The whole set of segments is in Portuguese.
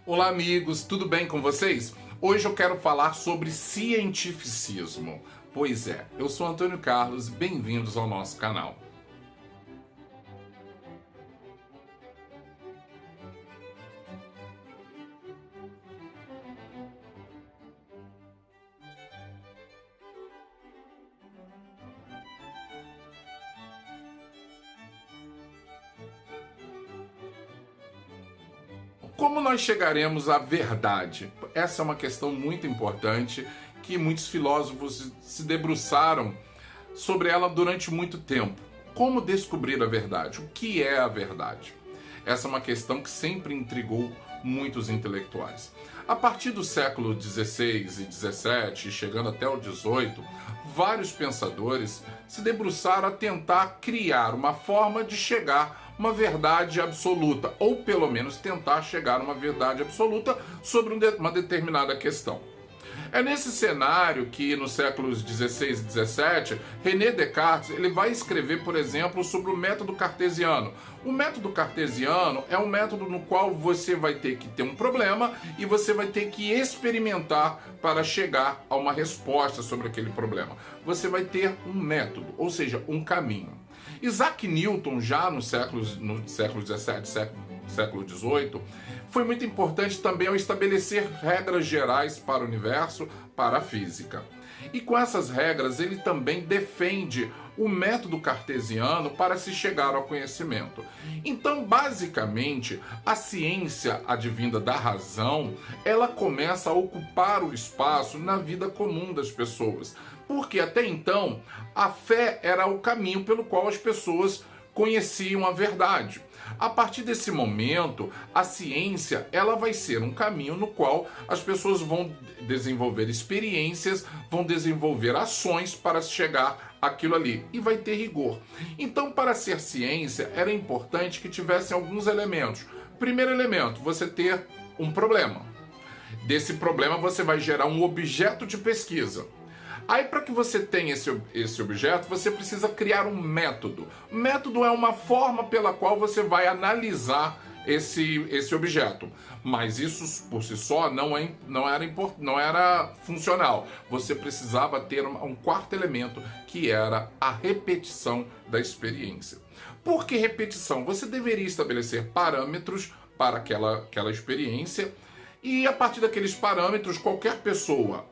Olá, amigos, tudo bem com vocês? Hoje eu quero falar sobre cientificismo. Pois é, eu sou Antônio Carlos, bem-vindos ao nosso canal. Como nós chegaremos à verdade? Essa é uma questão muito importante que muitos filósofos se debruçaram sobre ela durante muito tempo. Como descobrir a verdade? O que é a verdade? Essa é uma questão que sempre intrigou muitos intelectuais. A partir do século XVI e XVII, chegando até o XVIII, vários pensadores se debruçaram a tentar criar uma forma de chegar a uma verdade absoluta, ou pelo menos tentar chegar a uma verdade absoluta sobre uma determinada questão. É nesse cenário que, nos séculos XVI e XVII, René Descartes ele vai escrever, por exemplo, sobre o método cartesiano. O método cartesiano é um método no qual você vai ter que ter um problema e você vai ter que experimentar para chegar a uma resposta sobre aquele problema. Você vai ter um método, ou seja, um caminho. Isaac Newton, já no século XVII, século XVIII, foi muito importante também ao estabelecer regras gerais para o universo, para a física. E com essas regras, ele também defende o método cartesiano para se chegar ao conhecimento. Então, basicamente, a ciência advinda da razão, ela começa a ocupar o espaço na vida comum das pessoas. Porque até então, a fé era o caminho pelo qual as pessoas conheciam a verdade. A partir desse momento, a ciência ela vai ser um caminho no qual as pessoas vão desenvolver experiências, vão desenvolver ações para chegar àquilo ali e vai ter rigor. Então, para ser ciência, era importante que tivessem alguns elementos. Primeiro elemento, você ter um problema. Desse problema você vai gerar um objeto de pesquisa. Aí, para que você tenha esse objeto, você precisa criar um método. O método é uma forma pela qual você vai analisar esse objeto. Mas isso, por si só, não era funcional. Você precisava ter um quarto elemento, que era a repetição da experiência. Por que repetição? Você deveria estabelecer parâmetros para aquela experiência e, a partir daqueles parâmetros, qualquer pessoa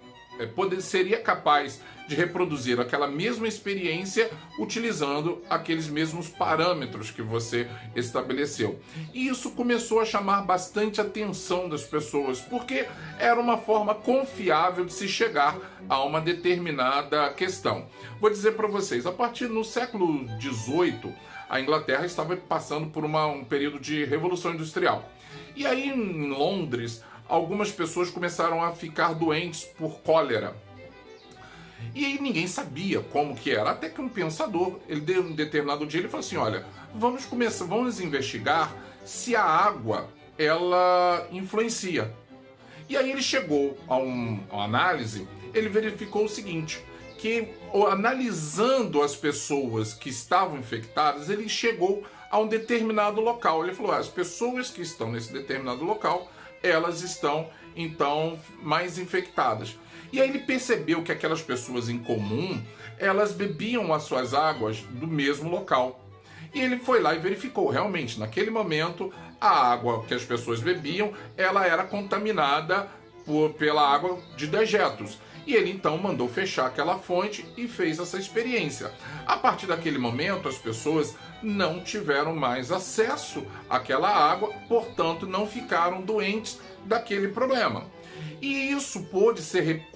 seria capaz de reproduzir aquela mesma experiência utilizando aqueles mesmos parâmetros que você estabeleceu. E isso começou a chamar bastante atenção das pessoas, porque era uma forma confiável de se chegar a uma determinada questão. Vou dizer para vocês, a partir do século XVIII, a Inglaterra estava passando por um período de revolução industrial. E aí em Londres, algumas pessoas começaram a ficar doentes por cólera. E aí ninguém sabia como que era. Até que um pensador, ele deu um determinado dia, ele falou assim, olha, vamos investigar se a água, ela influencia. E aí ele chegou a uma análise, ele verificou o seguinte, que analisando as pessoas que estavam infectadas, ele chegou a um determinado local. Ele falou, as pessoas que estão nesse determinado local, elas estão, então, mais infectadas. E aí ele percebeu que aquelas pessoas em comum, elas bebiam as suas águas do mesmo local. E ele foi lá e verificou, realmente, naquele momento, a água que as pessoas bebiam, ela era contaminada pela água de dejetos. E ele então mandou fechar aquela fonte e fez essa experiência. A partir daquele momento, as pessoas não tiveram mais acesso àquela água, portanto não ficaram doentes daquele problema. E isso pôde ser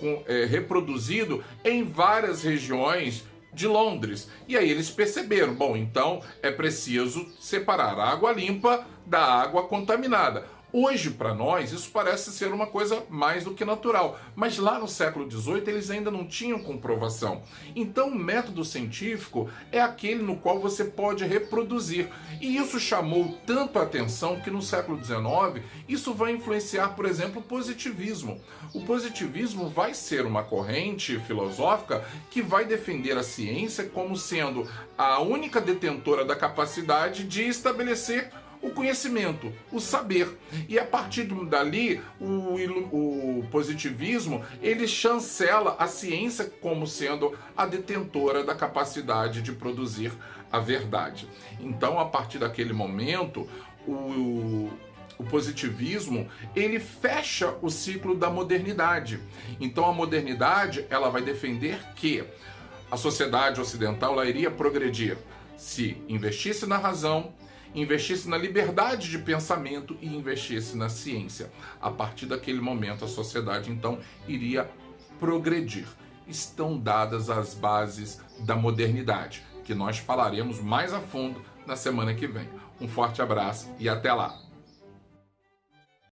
reproduzido em várias regiões de Londres. E aí eles perceberam, bom, então é preciso separar a água limpa da água contaminada. Hoje, para nós, isso parece ser uma coisa mais do que natural. Mas lá no século XVIII, eles ainda não tinham comprovação. Então, o método científico é aquele no qual você pode reproduzir. E isso chamou tanto a atenção que no século XIX, isso vai influenciar, por exemplo, o positivismo. O positivismo vai ser uma corrente filosófica que vai defender a ciência como sendo a única detentora da capacidade de estabelecer o conhecimento, o saber. E a partir dali, o positivismo, ele chancela a ciência como sendo a detentora da capacidade de produzir a verdade. Então, a partir daquele momento, o positivismo, ele fecha o ciclo da modernidade. Então a modernidade, ela vai defender que a sociedade ocidental ela iria progredir se investisse na razão, investisse na liberdade de pensamento e investisse na ciência. A partir daquele momento a sociedade então iria progredir. Estão dadas as bases da modernidade, que nós falaremos mais a fundo na semana que vem. Um forte abraço e até lá!